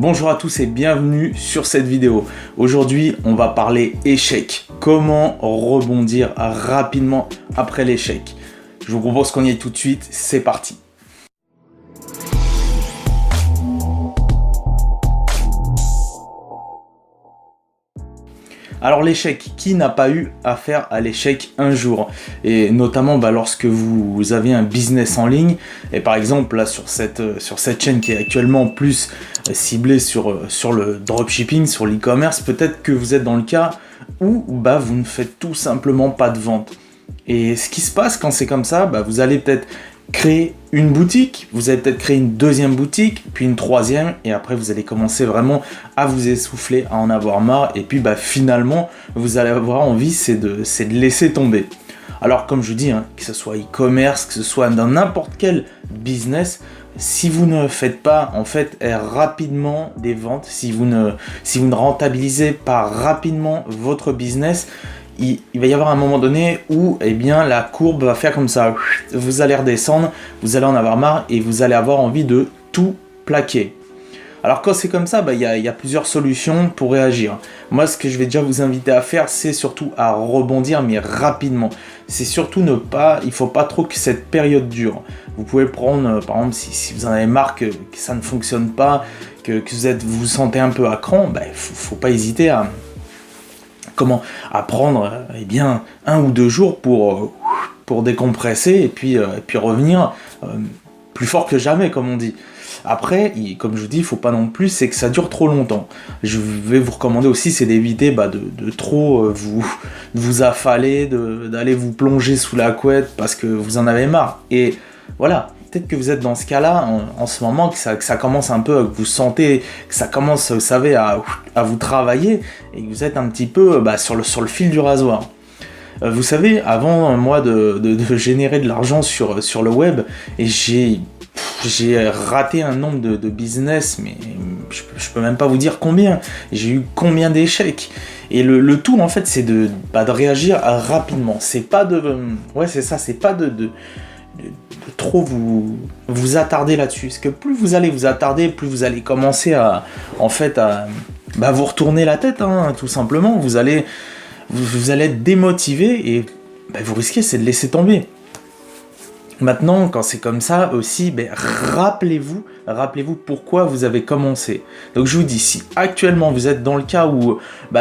Bonjour à tous et bienvenue sur cette vidéo. Aujourd'hui, on va parler échec. Comment rebondir rapidement après l'échec. Je vous propose qu'on y aille tout de suite. C'est parti. Alors l'échec, qui n'a pas eu affaire à l'échec un jour? Et notamment lorsque vous avez un business en ligne, et par exemple là sur cette chaîne qui est actuellement plus ciblée sur le dropshipping, sur l'e-commerce, peut-être que vous êtes dans le cas où vous ne faites tout simplement pas de vente. Et ce qui se passe quand c'est comme ça, vous allez peut-être créer une boutique, vous allez peut-être créer une deuxième boutique, puis une troisième, et après vous allez commencer vraiment à vous essouffler, à en avoir marre, et puis finalement vous allez avoir envie, c'est de laisser tomber. Alors comme je dis, que ce soit e-commerce, que ce soit dans n'importe quel business, si vous ne faites pas en fait rapidement des ventes, si vous ne rentabilisez pas rapidement votre business, il va y avoir un moment donné où la courbe va faire comme ça. Vous allez redescendre, vous allez en avoir marre et vous allez avoir envie de tout plaquer. Alors quand c'est comme ça, il y a plusieurs solutions pour réagir. Moi, ce que je vais déjà vous inviter à faire, c'est surtout à rebondir, mais rapidement. C'est surtout il faut pas trop que cette période dure. Vous pouvez prendre, par exemple, si vous en avez marre que ça ne fonctionne pas, que vous vous sentez un peu à cran, faut pas hésiter à prendre un ou deux jours pour décompresser et puis revenir plus fort que jamais, comme on dit. Après, comme je vous dis, il ne faut pas non plus, c'est que ça dure trop longtemps. Je vais vous recommander aussi, c'est d'éviter de trop vous affaler, d'aller vous plonger sous la couette parce que vous en avez marre. Et voilà. Peut-être que vous êtes dans ce cas-là en ce moment, que ça commence un peu, que vous sentez que ça commence, vous savez, à vous travailler et que vous êtes un petit peu sur le fil du rasoir. Vous savez, avant moi de générer de l'argent sur le web, et j'ai raté un nombre de business, mais je peux même pas vous dire combien. J'ai eu combien d'échecs. Et le tout en fait, c'est de réagir rapidement. C'est pas c'est pas de trop vous attarder là-dessus. Parce que plus vous allez vous attarder, plus vous allez commencer à vous retourner la tête, tout simplement. Vous allez être démotivé et vous risquez, c'est de laisser tomber. Maintenant, quand c'est comme ça aussi, rappelez-vous pourquoi vous avez commencé. Donc je vous dis, si actuellement vous êtes dans le cas où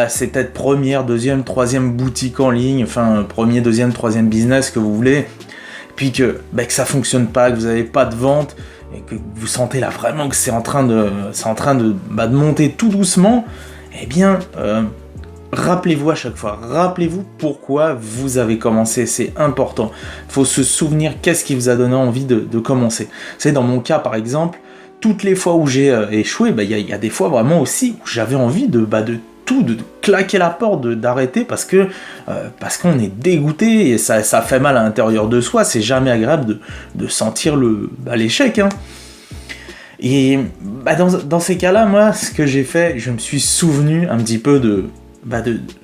c'est peut-être première, deuxième, troisième boutique en ligne, enfin premier, deuxième, troisième business que vous voulez, puis que ça fonctionne pas, que vous n'avez pas de vente, et que vous sentez là vraiment que c'est en train de monter tout doucement, rappelez-vous à chaque fois, rappelez-vous pourquoi vous avez commencé, c'est important. Il faut se souvenir qu'est-ce qui vous a donné envie de commencer. C'est dans mon cas par exemple, toutes les fois où j'ai échoué, y a des fois vraiment aussi où j'avais envie de claquer la porte, d'arrêter parce qu'on est dégoûté et ça fait mal à l'intérieur de soi. C'est jamais agréable de sentir l'échec. Et dans ces cas-là, moi, ce que j'ai fait, je me suis souvenu un petit peu de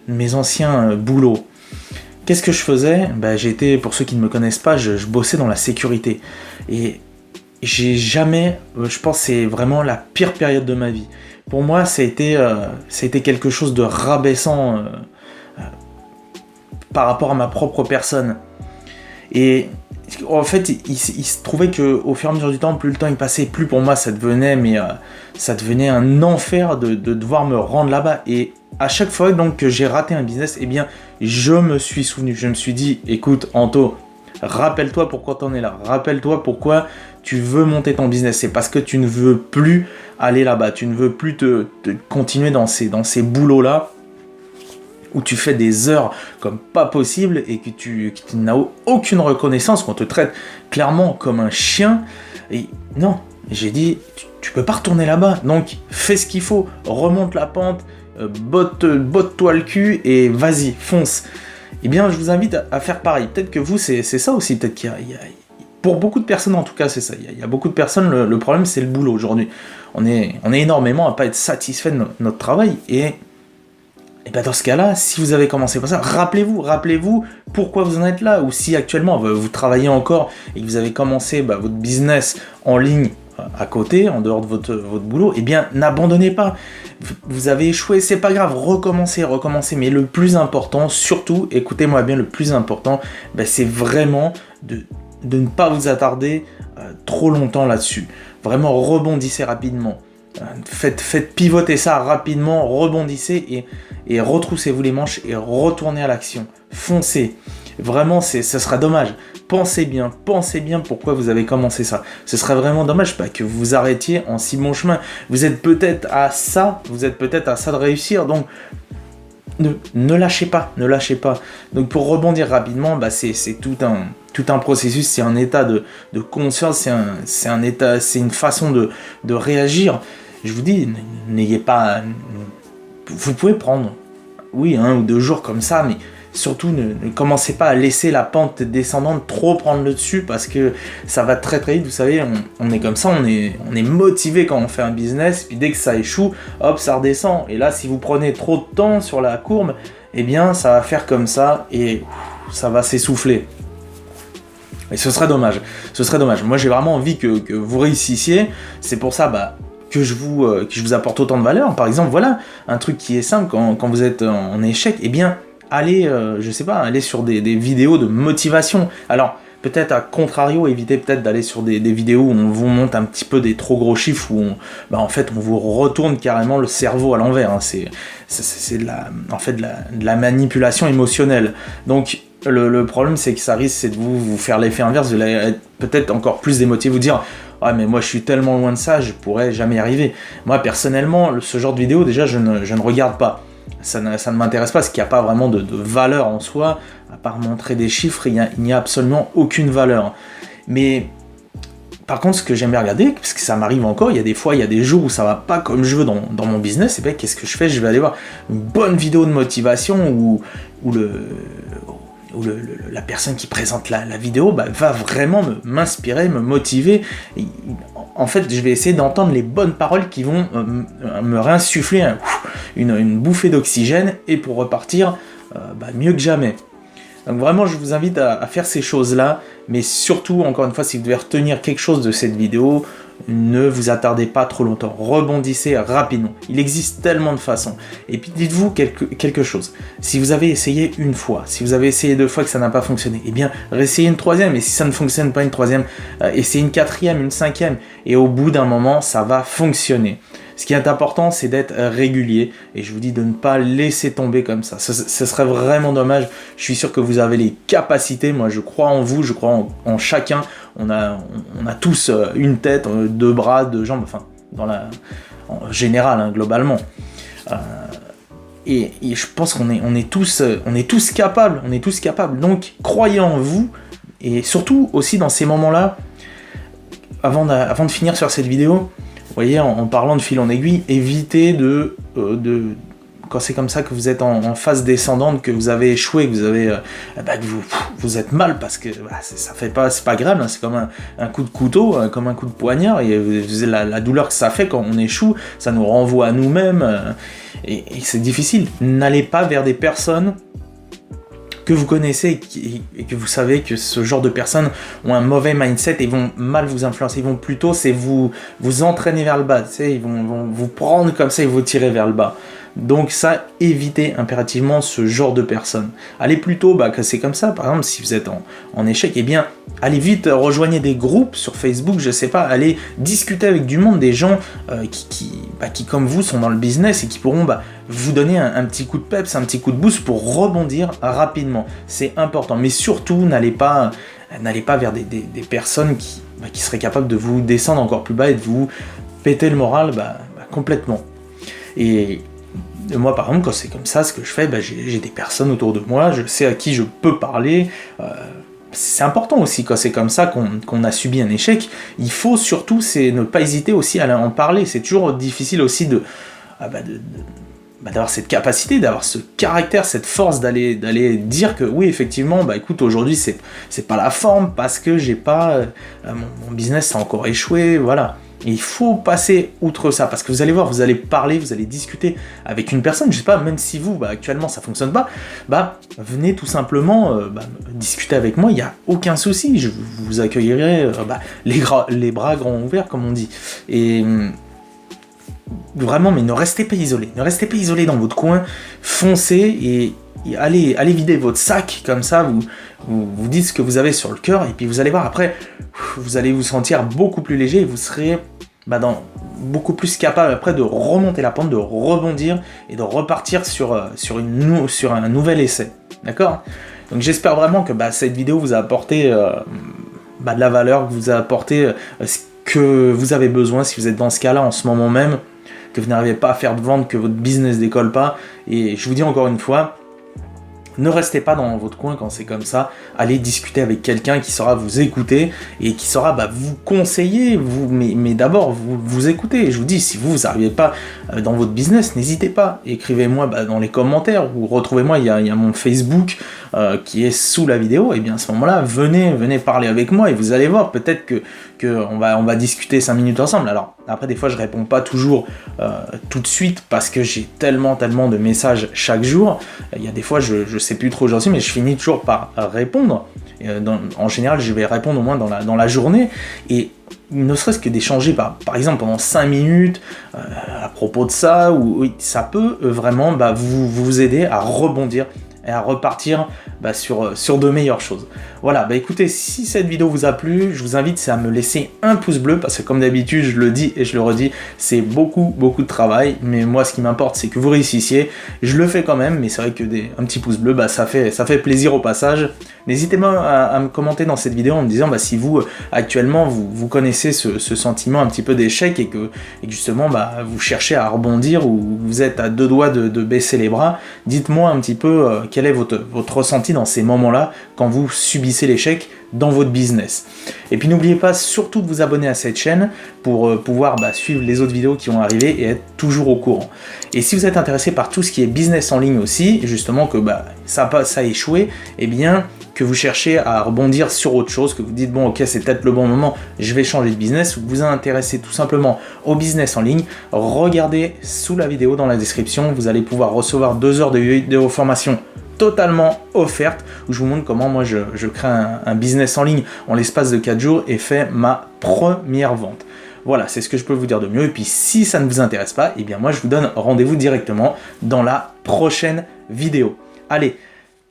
mes anciens boulots. Qu'est-ce que je faisais? J'étais, pour ceux qui ne me connaissent pas, je bossais dans la sécurité. Et j'ai jamais, je pense que c'est vraiment la pire période de ma vie. Pour moi, ça a été quelque chose de rabaissant par rapport à ma propre personne. Et en fait, il se trouvait qu'au fur et à mesure du temps, plus le temps il passait, plus pour moi ça devenait un enfer de devoir me rendre là-bas. Et à chaque fois donc, que j'ai raté un business, je me suis souvenu, je me suis dit, écoute Anto, rappelle-toi pourquoi tu en es là, rappelle-toi pourquoi tu veux monter ton business, c'est parce que tu ne veux plus aller là-bas, tu ne veux plus te continuer dans ces boulots-là où tu fais des heures comme pas possible et que tu n'as aucune reconnaissance, qu'on te traite clairement comme un chien. Et non, j'ai dit, tu peux pas retourner là-bas, donc fais ce qu'il faut, remonte la pente, botte-toi le cul et vas-y, fonce. Je vous invite à faire pareil. Peut-être que vous, c'est ça aussi, peut-être qu'il y a pour beaucoup de personnes en tout cas, c'est ça. Il y a beaucoup de personnes, le problème c'est le boulot aujourd'hui. On est énormément à pas être satisfait de notre travail et dans ce cas-là, si vous avez commencé par ça, rappelez-vous pourquoi vous en êtes là, ou si actuellement vous travaillez encore et que vous avez commencé votre business en ligne à côté, en dehors de votre boulot, eh bien, n'abandonnez pas. Vous avez échoué, c'est pas grave, recommencez. Mais le plus important, surtout, écoutez-moi bien, le plus important, c'est vraiment de ne pas vous attarder trop longtemps là-dessus. Vraiment, rebondissez rapidement. Faites pivoter ça rapidement, rebondissez et retroussez-vous les manches et retournez à l'action. Foncez. Vraiment, ce sera dommage. Pensez bien pourquoi vous avez commencé ça. Ce serait vraiment dommage que vous vous arrêtiez en si bon chemin. Vous êtes peut-être à ça de réussir, donc ne lâchez pas. Donc pour rebondir rapidement, c'est tout un processus, c'est un état de conscience, c'est une façon de réagir. Je vous dis, n'ayez pas... Vous pouvez prendre, 1 ou 2 jours comme ça, mais surtout ne commencez pas à laisser la pente descendante trop prendre le dessus, parce que ça va très très vite. Vous savez, on est comme ça, on est motivé quand on fait un business, puis dès que ça échoue, hop, ça redescend. Et là, si vous prenez trop de temps sur la courbe, eh bien ça va faire comme ça, et ça va s'essouffler. Et ce serait dommage. Moi, j'ai vraiment envie que vous réussissiez. C'est pour ça que je vous apporte autant de valeur. Par exemple, voilà, un truc qui est simple, quand vous êtes en échec, eh bien, allez sur des vidéos de motivation. Alors, peut-être à contrario, évitez peut-être d'aller sur des vidéos où on vous montre un petit peu des trop gros chiffres, où on vous retourne carrément le cerveau à l'envers. Hein. C'est de la manipulation émotionnelle. Donc, le problème, c'est que ça risque de vous faire l'effet inverse, vous allez être peut-être encore plus démotivé, vous dire « Ah, mais moi, je suis tellement loin de ça, je pourrais jamais y arriver. » Moi, personnellement, ce genre de vidéo, déjà, je ne regarde pas. Ça ne m'intéresse pas, parce qu'il n'y a pas vraiment de valeur en soi. À part montrer des chiffres, il n'y a absolument aucune valeur. Mais par contre, ce que j'aime bien regarder, parce que ça m'arrive encore, il y a des jours où ça va pas comme je veux dans mon business, et bien qu'est-ce que je fais ? Je vais aller voir une bonne vidéo de motivation où la personne qui présente la vidéo va vraiment m'inspirer, me motiver. Et, en fait, je vais essayer d'entendre les bonnes paroles qui vont me réinsuffler une bouffée d'oxygène, et pour repartir mieux que jamais. Donc vraiment, je vous invite à faire ces choses-là, mais surtout, encore une fois, si vous devez retenir quelque chose de cette vidéo, ne vous attardez pas trop longtemps, rebondissez rapidement. Il existe tellement de façons. Et puis dites-vous quelque chose. Si vous avez essayé une fois, si vous avez essayé 2 fois que ça n'a pas fonctionné, eh bien, réessayez une 3e. Et si ça ne fonctionne pas une 3e, essayez une 4e, une 5e. Et au bout d'un moment, ça va fonctionner. Ce qui est important, c'est d'être régulier, et je vous dis de ne pas laisser tomber comme ça. Ce serait vraiment dommage. Je suis sûr que vous avez les capacités. Moi, je crois en vous, je crois en chacun. On a tous une tête, 2 bras, 2 jambes, enfin, en général, globalement. Et je pense qu'on est tous capables. Donc, croyez en vous, et surtout aussi dans ces moments-là, avant de finir sur cette vidéo, vous voyez, en parlant de fil en aiguille, évitez quand c'est comme ça que vous êtes en phase descendante, que vous avez échoué, que vous êtes mal, parce que ça fait pas, c'est pas grave, hein, c'est comme un coup de couteau, comme un coup de poignard, et la douleur que ça fait quand on échoue, ça nous renvoie à nous-mêmes, et c'est difficile. N'allez pas vers des personnes que vous connaissez et que vous savez que ce genre de personnes ont un mauvais mindset et vont mal vous influencer. Ils vont plutôt vous entraîner vers le bas. Ils vont vous prendre comme ça et vous tirer vers le bas. Donc ça, évitez impérativement ce genre de personnes. Allez plutôt, que c'est comme ça, par exemple, si vous êtes en échec, eh bien, allez vite, rejoignez des groupes sur Facebook, je sais pas, allez discuter avec du monde, des gens qui comme vous, sont dans le business et qui pourront vous donner un petit coup de peps, un petit coup de boost pour rebondir rapidement. C'est important, mais surtout, n'allez pas vers des personnes qui seraient capables de vous descendre encore plus bas et de vous péter le moral complètement. Et moi, par exemple, quand c'est comme ça, ce que je fais, j'ai des personnes autour de moi, je sais à qui je peux parler. C'est important aussi, quand c'est comme ça qu'on a subi un échec. Il faut surtout ne pas hésiter aussi à en parler. C'est toujours difficile aussi d'avoir cette capacité, d'avoir ce caractère, cette force d'aller dire que oui, effectivement, écoute, aujourd'hui c'est pas la forme parce que j'ai pas mon business a encore échoué, voilà. Et il faut passer outre ça, parce que vous allez voir, vous allez parler, vous allez discuter avec une personne, je sais pas, même si vous, actuellement ça fonctionne pas, venez tout simplement discuter avec moi, il n'y a aucun souci, je vous accueillerai les bras grands ouverts, comme on dit. Et vraiment, mais ne restez pas isolés dans votre coin, foncez et allez vider votre sac, comme ça, vous dites ce que vous avez sur le cœur, et puis vous allez voir, après, vous allez vous sentir beaucoup plus léger, et vous serez beaucoup plus capable après de remonter la pente, de rebondir, et de repartir sur un nouvel essai, d'accord? Donc j'espère vraiment que cette vidéo vous a apporté de la valeur, que vous a apporté ce que vous avez besoin, si vous êtes dans ce cas-là en ce moment même, que vous n'arrivez pas à faire de vente, que votre business décolle pas, et je vous dis encore une fois, ne restez pas dans votre coin quand c'est comme ça, allez discuter avec quelqu'un qui saura vous écouter et qui saura vous conseiller, mais d'abord vous écouter. Je vous dis, si vous n'arrivez pas dans votre business, n'hésitez pas, écrivez-moi dans les commentaires ou retrouvez-moi, il y a mon Facebook qui est sous la vidéo, et bien à ce moment-là, venez parler avec moi et vous allez voir, peut-être que on va discuter 5 minutes ensemble. Alors après, des fois je réponds pas toujours tout de suite parce que j'ai tellement de messages chaque jour. Il y a des fois je sais plus trop où j'en suis, mais je finis toujours par répondre. En général, je vais répondre au moins dans la journée, et ne serait-ce que d'échanger par exemple pendant 5 minutes à propos de ça, ça peut vraiment vous aider à rebondir et à repartir sur de meilleures choses. Voilà, écoutez, si cette vidéo vous a plu, je vous invite à me laisser un pouce bleu, parce que comme d'habitude, je le dis et je le redis, c'est beaucoup de travail, mais moi ce qui m'importe c'est que vous réussissiez. Je le fais quand même, mais c'est vrai que un petit pouce bleu, ça fait plaisir au passage. N'hésitez pas à me commenter dans cette vidéo en me disant si vous, actuellement, vous connaissez ce sentiment un petit peu d'échec, et que justement vous cherchez à rebondir, ou vous êtes à 2 doigts de baisser les bras. Dites-moi un petit peu quel est votre ressenti dans ces moments-là, quand vous subissez l'échec dans votre business. Et puis n'oubliez pas surtout de vous abonner à cette chaîne pour pouvoir suivre les autres vidéos qui vont arriver et être toujours au courant. Et si vous êtes intéressé par tout ce qui est business en ligne aussi, justement que ça a échoué, et bien que vous cherchez à rebondir sur autre chose, que vous dites bon ok, c'est peut-être le bon moment, je vais changer de business, ou que vous vous intéressez tout simplement au business en ligne, regardez sous la vidéo dans la description, vous allez pouvoir recevoir 2 heures de vidéo formation totalement offerte, où je vous montre comment moi je crée un business en ligne en l'espace de 4 jours et fais ma première vente. Voilà, c'est ce que je peux vous dire de mieux. Et puis si ça ne vous intéresse pas, et bien moi je vous donne rendez-vous directement dans la prochaine vidéo. Allez,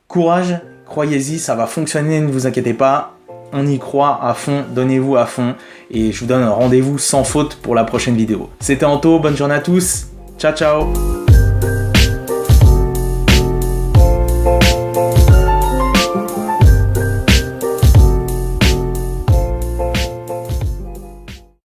courage, croyez-y, ça va fonctionner, ne vous inquiétez pas, on y croit à fond, donnez-vous à fond, et je vous donne rendez-vous sans faute pour la prochaine vidéo. C'était Anto, bonne journée à tous, ciao ciao.